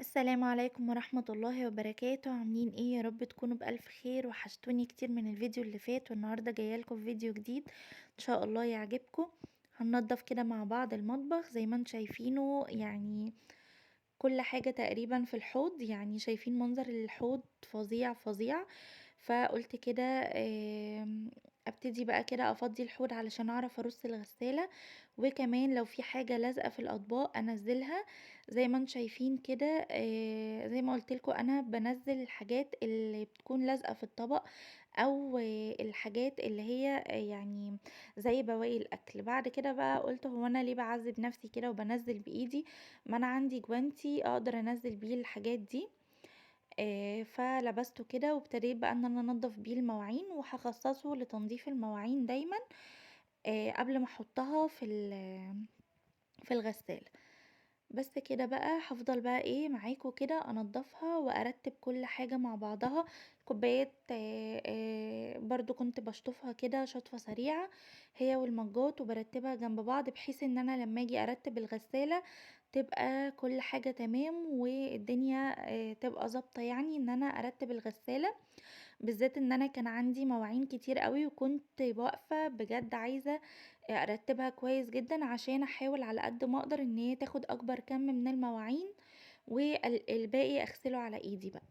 السلام عليكم ورحمة الله وبركاته، عاملين ايه؟ يا رب تكونوا بألف خير. وحشتوني كتير من الفيديو اللي فات، والنهاردة جاية لكم فيديو جديد ان شاء الله يعجبكم. هننضف كده مع بعض المطبخ زي ما انتم شايفينه، يعني كل حاجة تقريبا في الحوض، يعني شايفين منظر الحوض فظيع فظيع. فقلت كده ابتدي بقى كده افضي الحوض علشان اعرف ارص الغسالة، وكمان لو في حاجة لازقة في الاطباق انزلها. زي ما انتم شايفين كده، زي ما قلت لكم انا بنزل الحاجات اللي بتكون لازقة في الطبق، او الحاجات اللي هي يعني زي بواقي الاكل. بعد كده بقى قلت هو انا ليه بعذب نفسي كده وبنزل بايدي؟ ما انا عندي جوانتي اقدر انزل بيه الحاجات دي. فلبسته كده وابتديت بقى ان انا انضف بيه المواعين، وهخصصه لتنظيف المواعين دايما قبل ما احطها في الغسالة. بس كده بقى هفضل بقى ايه معاكم كده انضفها وارتب كل حاجة مع بعضها. كوبايات برضو كنت بشطفها كده شطفة سريعة، هي والمجات، وبرتبها جنب بعض بحيث ان انا لما اجي ارتب الغسالة تبقى كل حاجة تمام والدنيا تبقى ظابطة، يعني ان انا ارتب الغسالة. بالذات ان انا كان عندي مواعين كتير قوي، وكنت واقفة بجد عايزة ارتبها كويس جدا عشان احاول على قد ما اقدر ان هي تاخد اكبر كم من المواعين، والباقي اغسله على ايدي بقى.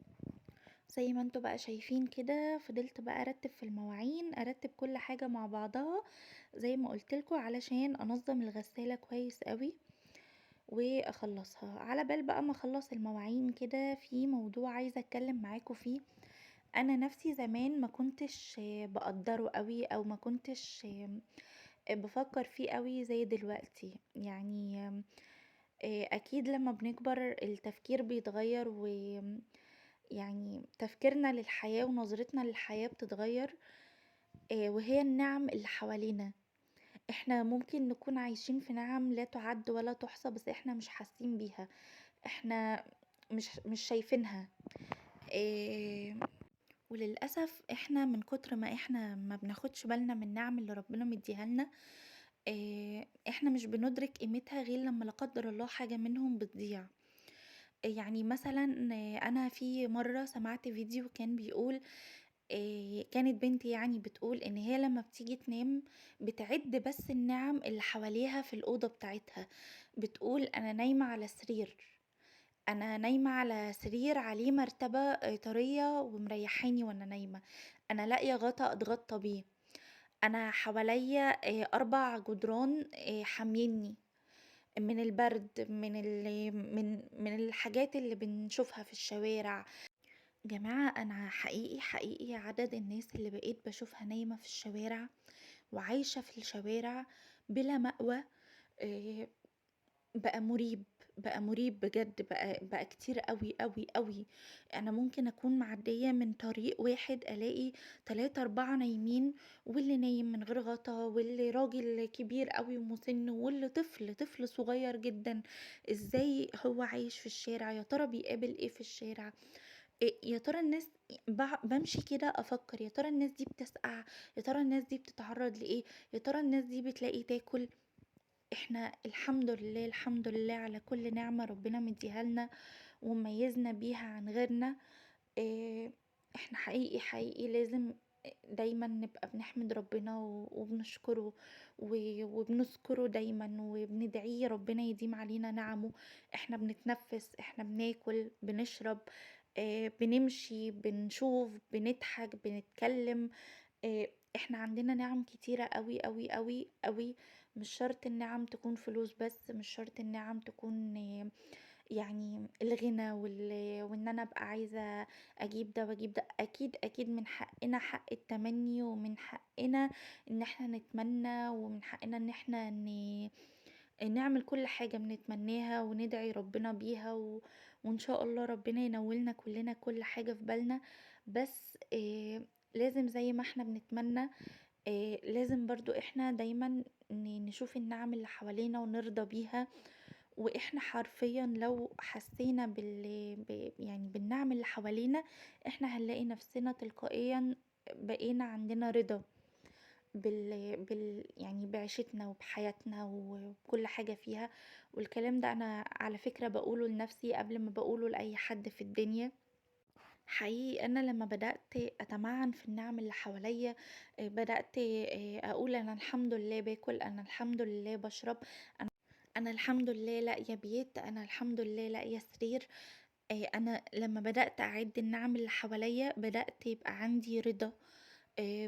زي ما انتوا بقى شايفين كده، فضلت بقى ارتب في المواعين، ارتب كل حاجة مع بعضها زي ما قلتلكوا علشان انظم الغسالة كويس قوي واخلصها. على بال بقى ما اخلص المواعين كده، في موضوع عايزة اتكلم معاكوا فيه. انا نفسي زمان ما كنتش بقدره قوي، او ما كنتش بفكر فيه قوي زي دلوقتي، يعني اكيد لما بنكبر التفكير بيتغير، ويعني تفكيرنا للحياة ونظرتنا للحياة بتتغير. وهي النعم اللي حوالينا، احنا ممكن نكون عايشين في نعم لا تعد ولا تحصى، بس احنا مش حاسين بيها، احنا مش شايفينها. آه، وللأسف احنا من كتر ما احنا ما بناخدش بالنا من النعم اللي ربنا مديها لنا، احنا مش بندرك قيمتها غير لما لا قدر الله حاجة منهم بتضيع. يعني مثلا انا في مرة سمعت فيديو كان بيقول، كانت بنتي يعني بتقول ان هي لما بتيجي تنام بتعد بس النعم اللي حواليها في الأوضة بتاعتها. بتقول انا نايمة على سرير، انا نايمه على سرير عليه مرتبه طريه ومريحاني وانا نايمه، انا لاقيه غطا اتغطى بيه، انا حواليا 4 جدران حاميني من البرد، من الحاجات اللي بنشوفها في الشوارع. جماعه انا حقيقي حقيقي عدد الناس اللي بقيت بشوفها نايمه في الشوارع وعايشه في الشوارع بلا مأوى، آه، بقى مريب، بقى مريب بجد، بقى كتير قوي قوي قوي. انا ممكن اكون معدية من طريق واحد الاقي 3 4 نايمين، واللي نايم من غير غطا، واللي راجل كبير قوي ومسن، واللي طفل صغير جدا. ازاي هو عايش في الشارع؟ يا ترى بيقابل ايه في الشارع؟ يا ترى الناس، بمشي كده افكر يا ترى الناس دي بتسقع، يا ترى الناس دي بتتعرض لايه، يا ترى الناس دي بتلاقي تاكل؟ احنا الحمد لله الحمد لله على كل نعمة ربنا مديها لنا وميزنا بيها عن غيرنا. اه، احنا حقيقي حقيقي لازم دايما نبقى بنحمد ربنا وبنشكره وبنذكره دايما وبندعيه ربنا يديم علينا نعمه. احنا بنتنفس، احنا بناكل بنشرب، بنمشي بنشوف بنضحك بنتكلم. احنا عندنا نعم كتيرة قوي قوي قوي قوي. مش شرط النعم تكون فلوس، بس مش شرط النعم تكون يعني الغنى وان انا ابقى عايزة اجيب ده واجيب ده. اكيد اكيد من حقنا حق التمني، ومن حقنا ان احنا نتمنى، ومن حقنا ان احنا نعمل كل حاجة بنتمناها وندعي ربنا بيها وإن شاء الله ربنا ينولنا كلنا كل حاجة في بالنا. بس لازم زي ما احنا بنتمنى، لازم برضو احنا دايما نشوف النعم اللي حوالينا ونرضى بيها. واحنا حرفيا لو حسينا يعني بالنعم اللي حوالينا، احنا هنلاقي نفسنا تلقائيا بقينا عندنا رضا. يعني بعيشتنا وبحياتنا وبكل حاجة فيها. والكلام ده أنا على فكرة باقوله لنفسي قبل ما باقوله لأي حد في الدنيا. حقيقي أنا لمّا بدأت أتمعّن في النِّعَم اللي حواليّا، بدأت أقول أنا الحمد لله باكل، أنا الحمد لله باشرب، أنا الحمد لله لاقية بيت، أنا الحمد لله لاقية سرير. أنا لمّا بدأت أعِد النِّعَم اللي حواليّا، بدأت يبقى عندي رضا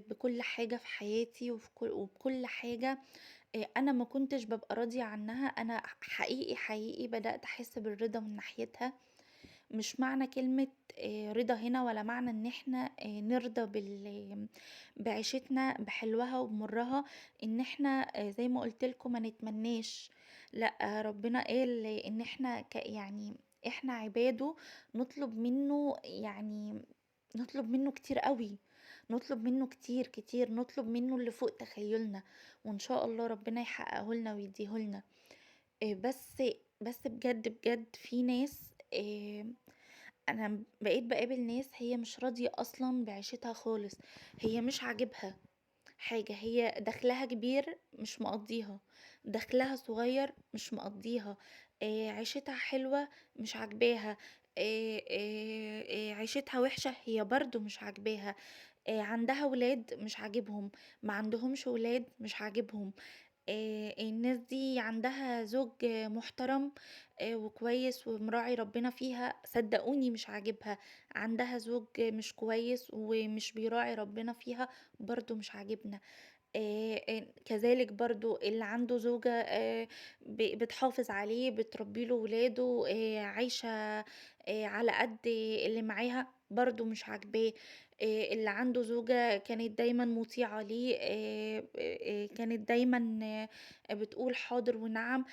بكل حاجة في حياتي وبكل حاجة أنا ما كنتش بابقى راضية عنها. أنا حقيقي، حقيقي بدأت أحس بالرضا من ناحيتها. مش معنى كلمة رضا هنا ولا معنى إن إحنا نرضى بعيشتنا بحلوها وبمرها، إن إحنا زي ما قُلت لكم ما نتمناش. لأ، ربنا قال إن إحنا يعني إحنا عباده نطلب منه، يعني نطلب منه كتير أوي، نطلب منه كتير، كتير، نطلب منه اللي فوق تخيلنا، وإن شاء الله ربنا يحققه لنا ويديه لنا. بس بجد، بجد في ناس أنا بقيت باقابل ناس هي مش راضية أصلًا بعيشتها خالص، هي مش عاجبها حاجة، هي دخلها كبير مش مقضّيها، دخلها صغير مش مقضّيها، عيشتها حلوة مش عاجباها، عيشتها وحشة هي برضه مش عاجباها، عندها ولاد مش عاجبهم، ما عندهمش ولاد مش عاجبهم. الناس دي عندها زوج محترم وكويس ومراعي ربنا فيها، صدقوني مش عاجبها. عندها زوج مش كويس ومش بيراعي ربنا فيها، برضه مش عاجبنا. كذلك برضه اللي عنده زوجة بتحافظ عليه، بتربي له ولاده، عايشة على قد اللي معاها، برضه مش عاجباه. اللي عنده زوجة كانت دايمًا مطيعة ليه، كانت دايمًا بتقول حاضر ونعم،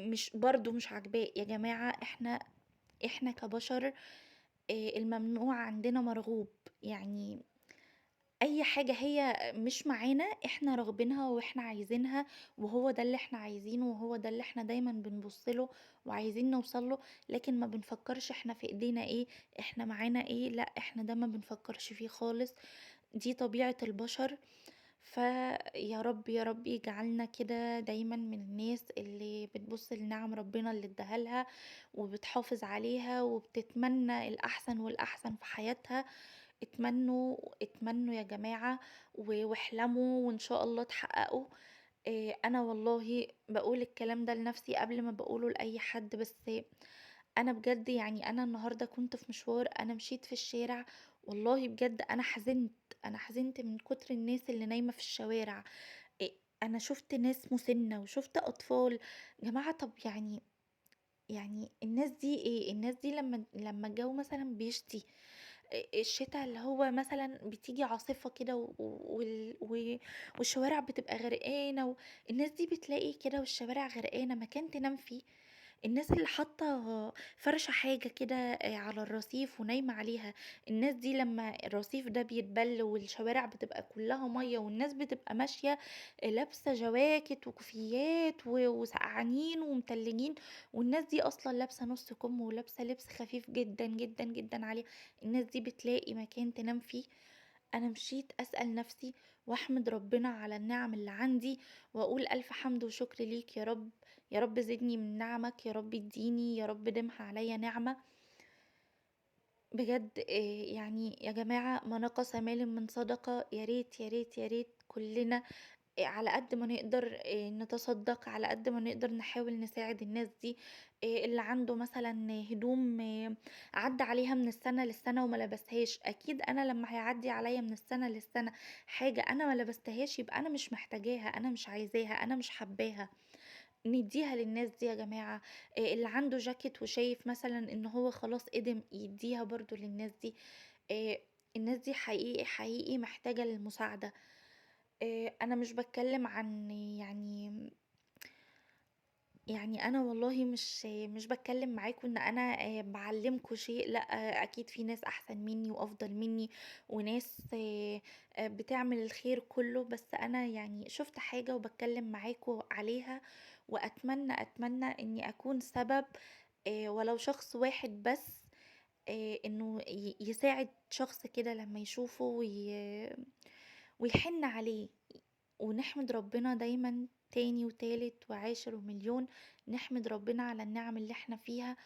مش برضه مش عاجباه. يا جماعة إحنا كبشر الممنوع عندنا مرغوب. يعني أي حاجة هي مش معانا إحنا راغبينها وإحنا عايزينها، وهو ده اللي إحنا عايزينه، وهو ده اللي إحنا دايمًا بنبُص له وعايزين نوصل له، لكن ما بنفكّرش إحنا في إيدينا إيه، إحنا معانا إيه، لأ إحنا ده ما بنفكّرش فيه خالص. دي طبيعة البشر. فيا رب، يا رب يجعلنا كده دايمًا من الناس اللي بتبُص لنِعَم ربنا اللي ادّاها لها، وبتحافظ عليها، وبتتمنى الأحسن والأحسن في حياتها. اتمنوا، اتمنوا يا جماعة واحلموا وإن شاء الله تحققوا. أنا والله باقول الكلام ده لنفسي قبل ما باقوله لأي حد، بس أنا بجد يعني أنا النهارده كنت في مشوار، أنا مشيت في الشارع والله بجد أنا حزنت، أنا حزنت من كتر الناس اللي نايمة في الشوارع. آآ أنا شُفت ناس مُسنّة وشُفت أطفال. يا جماعة طَب يعني الناس دي إيه؟ الناس دي لمّا الجو مثلًا بيشتي، الشتا اللي هو مثلًا بتيجي عاصفة كده والشوارع بتبقى غرقانة، الناس دي بتلاقي كده والشوارع غرقانة مكان تنام فيه. الناس اللي حاطة فارشة حاجة كده على الرصيف ونايمة عليها، الناس دي لمّا الرصيف ده بيتبل والشوارع بتبقى كلّها مَيّة والناس بتبقى ماشية لابسة جواكت وكوفيات وسقعانين ومتلجين، والناس دي أصلًا لابسة نُص كُم ولابسة لبس خفيف جدًا، جدًا، جدًا عليها، الناس دي بتلاقي مكان تنام فيه؟ أنا مشيت أسأل نفسي وأحمد ربنا على النعم اللي عندي وأقول ألف حمد وشكر ليك يا رب. يا رب زدني من نعمك، يا رب اديني، يا رب دِمها عليَّ نعمة. بجد يعني يا جماعة ما نقص مال من صدقة، يا ريت، يا ريت، يا ريت كلنا على قد ما نقدر نتصدّق، على قد ما نقدر نحاول نساعد الناس دي. اللي عنده مثلًا هدوم عدّى عليها من السنة للسنة وما لبسهاش، أكيد أنا لمّا هيعدّي عليَّ من السنة للسنة حاجة أنا ما لبستهاش يبقى أنا مش محتاجاها، أنا مش عايزاها، أنا مش حاباها. ندّيها للناس دي يا جماعة. اللي عنده جاكيت وشايف مثلًا إن هو خلاص إدم، يدّيها برضه للناس دي. آآ الناس دي حقيقي، حقيقي محتاجة للمساعدة. أنا مش باتكلّم عن يعني أنا والله مش باتكلّم معاكم إن أنا باعلّمكم شيء، لأ، أكيد في ناس أحسن منّي وأفضل منّي وناس بتعمل الخير كُلّه، بس أنا يعني شُفت حاجة وباتكلّم معاكم عليها، وأتمنى، أتمنى إنّي أكون سبب ولو شخص واحد بس إنه يساعد شخص كده لمّا يشوفه ويحِن عليه. ونحمد ربنا دايمًا تاني وتالت وعاشر ومليون، نحمد ربنا على النِّعَم اللي إحنا فيها،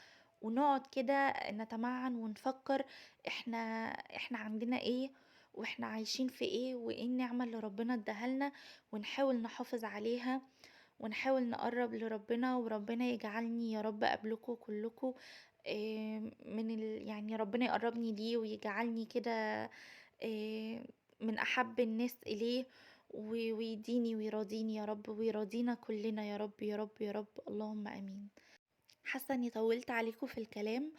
ونقعد كده نتمعّن ونفكّر إحنا إحنا عندنا إيه، وإحنا عايشين في إيه، وإيه النعمة اللي ربنا ادّاها لنا، ونحاول نحافظ عليها، ونحاول نقرّب لربنا، وربنا يجعلني يا رب قبلكم كلّكم من يعني ربنا يقرّبني ليه ويجعلني كده من أحب الناس إليه، ويديني ويراضيني يا رب، ويراضينا كلنا يا رب، يا رب، يا رب، اللهم آمين. حاسة إني طوّلت عليكم في الكلام،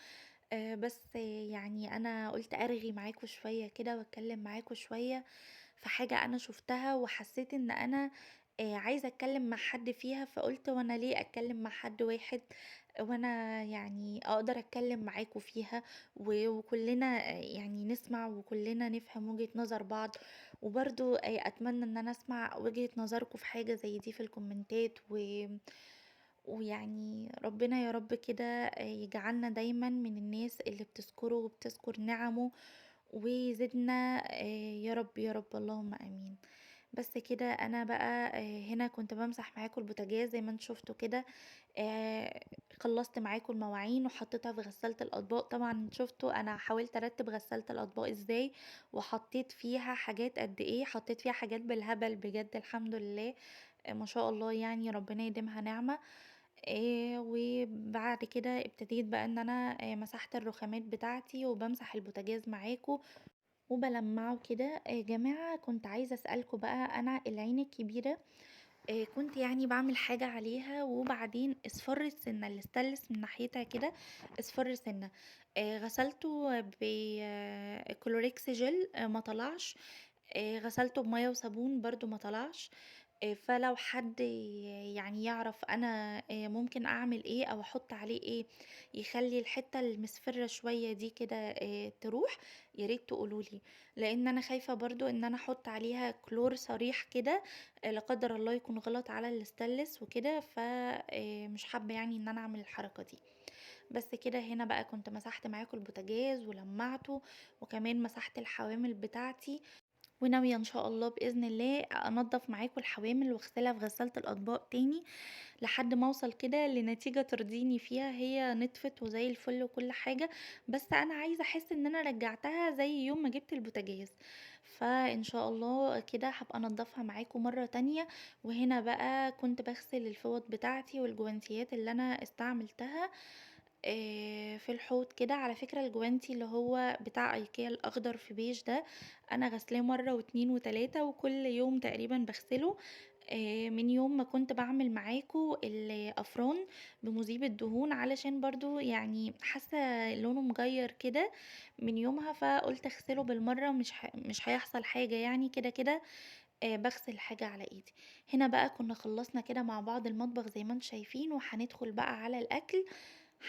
بس يعني أنا قُلت أرغي معاكم شوية كده وأتكلم معاكم شوية في حاجة أنا شُفتها وحسيت إن أنا عايزة أتكلم مع حد فيها، فقُلت هو أنا ليه أتكلم مع حد واحد وأنا يعني أقدر أتكلم معاكم فيها وكلنا يعني نسمع وكلنا نفهم وجهة نظر بعض، وبرضه أتمنى إن أنا أسمع وجهة نظركم في حاجة زي دي في الكومنتات ويعني ربنا يا رب كده يجعلنا دايما من الناس اللي بتذكره وبتذكر نعمه ويزيدنا يا رب يا رب اللهم امين. بس كده انا بقى هنا كنت بمسح معاكم البوتاجاز زي ما انتوا شفتوا كده. آه، خلصت معاكم المواعين وحطيتها في غسالة الاطباق. طبعا شفتوا انا حاولت ارتب غسالة الاطباق ازاي وحطيت فيها حاجات قد ايه، حطيت فيها حاجات بالهبل بجد الحمد لله. ما شاء الله يعني ربنا يديمها نعمة. وبعد كده ابتديت بقى إن أنا مسحت الرخامات بتاعتي وبامسح البوتاجاز معاكم وبالمّعه كده. جماعة كنت عايزة أسألكم بقى، أنا العين الكبيرة كنت يعني باعمل حاجة عليها وبعدين اصفرِّت سِنّة، الستانلس من ناحيتها كده اصفر سِنّة. غسلته كلوريكس جل ما طلعش. غسلته بمَيّة وصابون برضه ما طلعش. فلو حد يعني يعرف أنا ممكن أعمل إيه أو أحُط عليه إيه يخلّي الحتّة المصفرة شوية دي كده تروح، يا ريت تقولوا لي. لإن أنا خايفة برضه إن أنا أحُط عليها كلور صريح كده لا قدر الله يكون غلط على الستانلس وكده، مش حابة يعني إن أنا أعمل الحركة دي. بس كده هنا بقى كنت مسحت معاكم البوتاجاز ولمعته وكمان مسحت الحوامل بتاعتي، وناوية إن شاء الله بإذن الله أنضف معاكم الحوامل واغسلها في غسالة الأطباق تاني لحد ما أوصل كده لنتيجة ترضيني فيها. هي نطفت وزي الفل وكل حاجة، بس أنا عايزة أحس إن أنا رجعتها زي يوم ما جبت البوتاجاز. فإن شاء الله كده هبقى أنضفها معاكم مرة تانية. وهنا بقى كنت بغسل الفوط بتاعتي والجوانتيات اللي أنا استعملتها في الحوض كده. على فكرة الجوانتي اللي هو بتاع ايكيا الاخضر في بيج ده انا غسلاه مرة واتنين وتلاتة وكل يوم تقريبا بغسله. من يوم ما كنت باعمل معاكم الأفران بمذيب الدهون علشان برضه يعني حاسة لونه مغيّر كده من يومها، فقُلت أغسله بالمرّة مش هيحصل حاجة يعني كده، باغسل حاجة على إيدي. هنا بقى كنا خلّصنا كده مع بعض المطبخ زي ما أنتم شايفين وهندخل بقى على الأكل.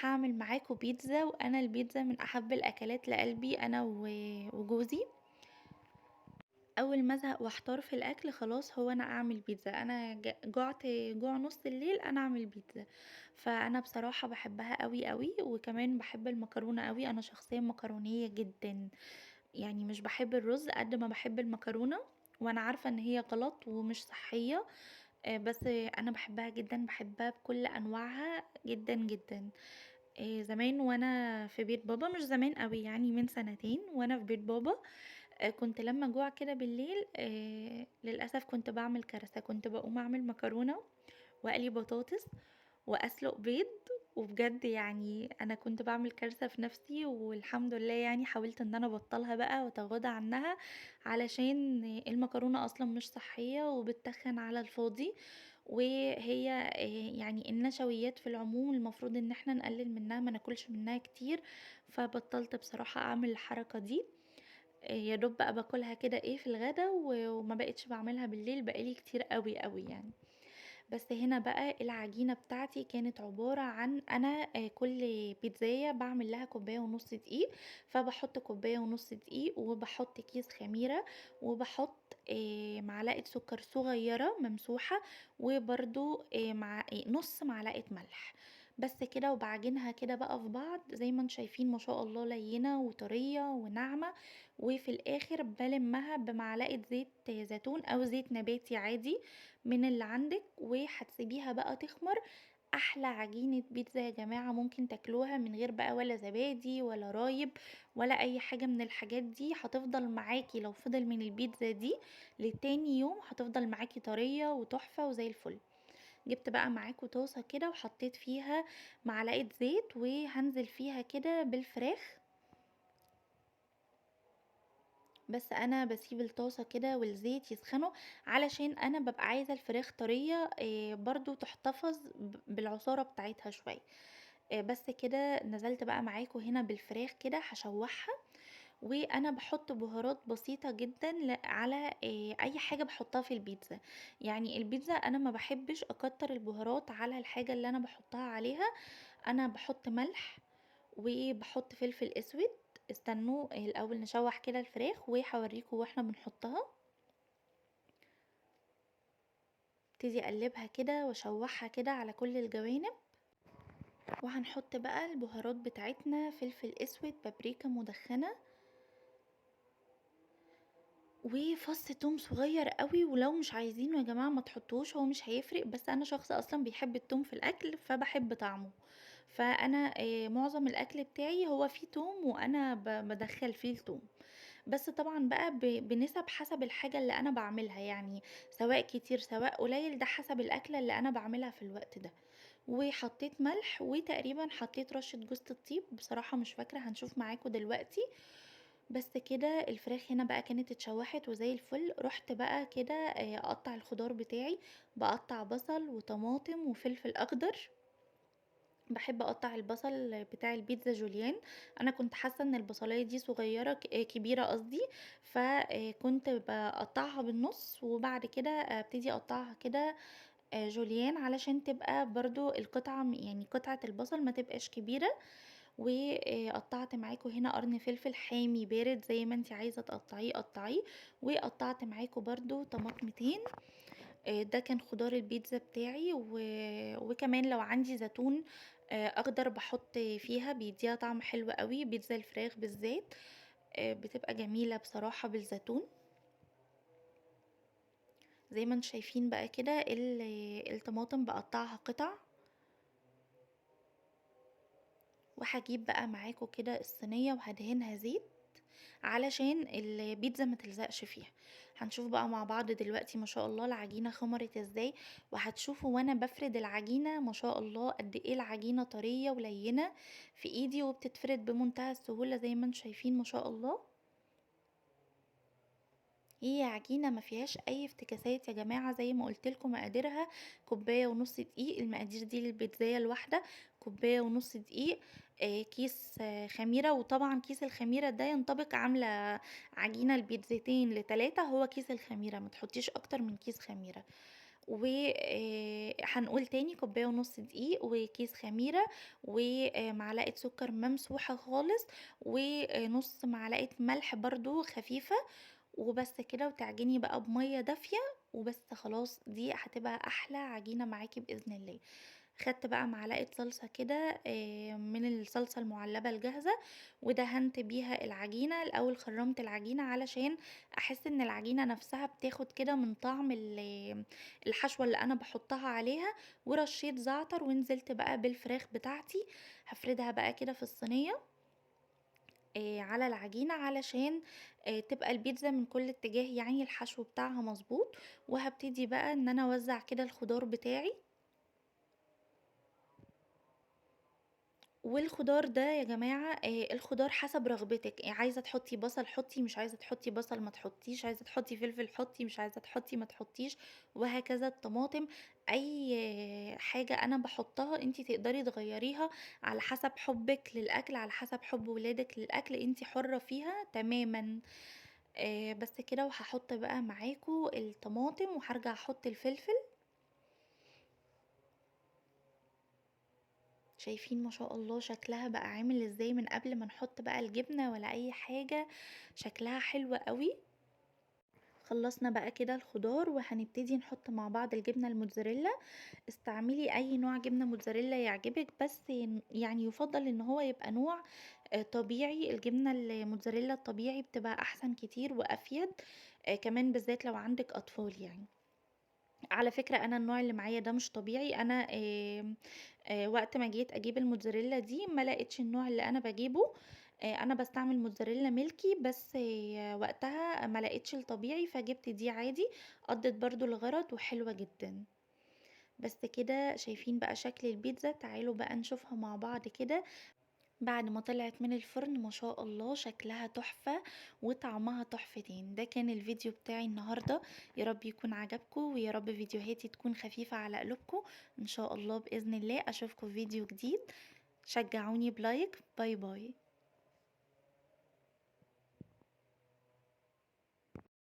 هاعمل معاكم بيتزا وأنا البيتزا من أحب الأكلات لقلبي أنا وجوزي. أول ما أزهق وأحتار في الأكل خلاص هو أنا أعمل بيتزا، أنا جُعت جوع نُص الليل أنا أعمل بيتزا. فأنا بصراحة باحبها أوي، أوي، وكمان باحب المكرونة أوي، أنا شخصية مكرونية جدًا، يعني مش باحب الرز قد ما باحب المكرونة، وأنا عارفة إن هي غلط ومش صحية. بس أنا باحبها جدًا، باحبها بكل أنواعها جدًا، جدًا. زمان وأنا في بيت بابا، مش زمان أوي يعني من سنتين وأنا في بيت بابا، كنت لمّا أجوع كده بالليل للأسف كنت باعمل كارثة، كنت باقوم أعمل مكرونة وأقلي بطاطس وأسلق بيض. وبجد يعني أنا كنت باعمل كارثة في نفسي والحمد لله يعني حاولت إن أنا أبطّلها بقى وأتغاضى عنها، علشان المكرونة أصلًا مش صحية وبتتخن على الفاضي، وهي يعني النشويات في العموم المفروض إن إحنا نقلل منها ما ناكلش منها كتير. فبطّلت بصراحة أعمل الحركة دي. يا دوب بقى باكلها كده في الغدا وما بقيتش باعملها بالليل بقى لي كتير أوي، أوي يعني. بس هنا بقى العجينة بتاعتي كانت عبارة عن أنا كل بيتزاية باعمل لها كوباية ونص دقيق. فبحط كوباية ونص دقيق وبحط كيس خميرة وبحط معلقة سكر صغيرة ممسوحة وبرضو نص معلقة ملح. بس كده وباعجنها كده بقى في بعض زي ما انتم شايفين ما شاء الله لينة وطرية وناعمة. وفي الآخر بالمها بمعلقة زيت زيتون أو زيت نباتي عادي من اللي عندك، وهتسيبيها بقى تخمر. أحلى عجينة بيتزا يا جماعة ممكن تاكلوها من غير بقى ولا زبادي ولا رايب ولا أي حاجة من الحاجات دي. هتفضل معاكي لو فضل من البيتزا دي لتاني يوم هتفضل معاكي طرية وتحفة وزي الفل. جبت بقى معاكم طاسة كده وحطيت فيها معلقة زيت وهنزل فيها كده بالفراخ. بس انا بسيب الطاسة كده والزيت يسخنوا علشان انا ببقى عايزة الفراخ طرية برضو تحتفظ بالعصارة بتاعتها شوية. بس كده نزلت بقى معاكم هنا بالفراخ كده هشوحها. وانا بحط بهارات بسيطة جدا على اي حاجة بحطها في البيتزا. يعني البيتزا انا ما بحبش اكتر البهارات على الحاجة اللي انا بحطها عليها. انا بحط ملح وبحط فلفل اسود. استنوا الاول نشوح كده الفراخ وهوريكم واحنا بنحطها. ابتدي اقلبها كده واشوحها كده على كل الجوانب. وهنحط بقى البهارات بتاعتنا فلفل اسود بابريكا مدخنة وفص توم صغير قوي، ولو مش عايزينه يا جماعة ما تحطوش هو مش هيفرق، بس انا شخص اصلا بيحب التوم في الاكل فبحب طعمه. فانا معظم الاكل بتاعي هو فيه توم وانا بدخل فيه التوم. بس طبعا بقى بنسب حسب الحاجة اللي انا بعملها يعني، سواء كتير سواء قليل ده حسب الاكلة اللي انا بعملها في الوقت ده. وحطيت ملح وتقريبا حطيت رشة جوز الطيب بصراحة مش فاكرة هنشوف معاكم دلوقتي. بس كده الفراخ هنا بقى كانت اتشوحت وزي الفل. رحت بقى كده اقطع الخضار بتاعي. بقطع بصل وطماطم وفلفل اخضر. بحب اقطع البصل بتاع البيتزا جوليان. انا كنت حاسه ان البصلايه دي صغيره كبيره قصدي. فكنت بقطعها بالنص وبعد كده ابتدي اقطعها كده جوليان علشان تبقى برضو القطعه يعني قطعه البصل ما تبقاش كبيره. وقطعت معاكم هنا قرن فلفل حامي بارد زي ما انت عايزه تقطعيه قطعيه. وقطعت معاكم برضو طماطمتين. ده كان خضار البيتزا بتاعي وكمان لو عندي زيتون اخضر بحط فيها بيديها طعم حلو قوي بيتزا الفراخ بالذات. بتبقى جميلة بصراحة بالزيتون. زي ما انتم شايفين بقى كده الطماطم بقطعها قطع. وهجيب بقى معاكم كده الصينية وهدهنها زيت علشان البيتزا ما تلزقش فيها. هنشوف بقى مع بعض دلوقتي ما شاء الله العجينة خمرت ازاي. وهتشوفوا وانا بفرد العجينة ما شاء الله قد ايه العجينة طرية ولينة في ايدي وبتتفرد بمنتهى السهولة زي ما انتم شايفين ما شاء الله. هي عجينة ما فيهاش اي افتكاسات يا جماعة زي ما قلت لكم مقاديرها. كوباية ونص دقيق المقادير دي للبيتزاية الواحدة. كوباية ونص دقيق. كيس خميرة. وطبعا كيس الخميرة ده ينطبق عاملة عجينة البيتزتين لتلاتة هو كيس الخميرة ما تحطيش اكتر من كيس خميرة. وهنقول تاني كوباية ونص دقيق وكيس خميرة ومعلقة سكر ممسوحة خالص ونص معلقة ملح برضو خفيفة. وبس كده وتعجني بقى بمية دافية. وبس خلاص دي هتبقى احلى عجينة معاكي باذن الله. خدت بقى معلقة صلصة كده من الصلصة المعلبة الجاهزة. ودهنت بيها العجينة الاول خرمت العجينة علشان احس ان العجينة نفسها بتاخد كده من طعم الحشوة اللي انا بحطها عليها. ورشيت زعتر ونزلت بقى بالفراخ بتاعتي. هفردها بقى كده في الصينية على العجينة علشان تبقى البيتزا من كل اتجاه يعني الحشو بتاعها مظبوط. وهبتدي بقى ان انا اوزع كده الخضار بتاعي. والخضار ده يا جماعة الخضار حسب رغبتك عايزة تحطي بصل حطي مش عايزة تحطي بصل ما تحطيش عايزة تحطي فلفل حطي مش عايزة تحطي ما تحطيش. وهكذا الطماطم. اي حاجة انا بحطها انتي تقدري تغيريها على حسب حبك للاكل على حسب حب ولادك للاكل انتي حرة فيها تماما. بس كده وهحط بقى معاكو الطماطم وهرجع احط الفلفل. شايفين ما شاء الله شكلها بقى عامل ازاي من قبل ما نحط بقى الجبنة ولا اي حاجة. شكلها حلو قوي. خلصنا بقى كده الخضار وهنبتدي نحط مع بعض الجبنة الموتزاريلا. استعملي اي نوع جبنة موتزاريلا يعجبك، بس يعني يفضل ان هو يبقى نوع طبيعي. الجبنة الموتزاريلا الطبيعي بتبقى احسن كتير وافيد، كمان بالذات لو عندك اطفال يعني. على فكرة أنا النوع اللي معايا ده مش طبيعي. أنا وقت ما جيت أجيب الموتزاريلا دي ما لقيتش النوع اللي أنا باجيبه. أنا باستعمل موتزاريلا ملكي، بس وقتها ما لقيتش الطبيعي فجبت دي عادي. قضت برضو الغرض وحلوة جدا. بس كده شايفين بقى شكل البيتزا؟ تعالوا بقى نشوفها مع بعض كده بعد ما طلعت من الفرن. ما شاء الله شكلها تحفة وطعمها تحفتين. ده كان الفيديو بتاعي النهاردة. يا رب يكون عجبكم، ويا رب فيديوهاتي تكون خفيفة على قلوبكم. ان شاء الله بإذن الله اشوفكم في فيديو جديد. شجعوني بلايك. باي باي.